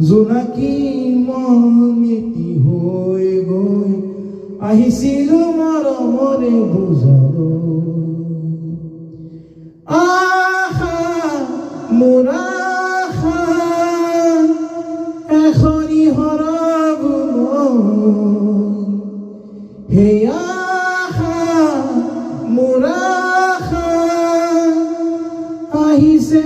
জোনাকী মনেতি হৈ গৈ আহিছিলো মৰমৰে বুজালৈ। আশা মোৰ আশা এখনি হৰগুণ, সেই আশা মোৰ আশা আহিছে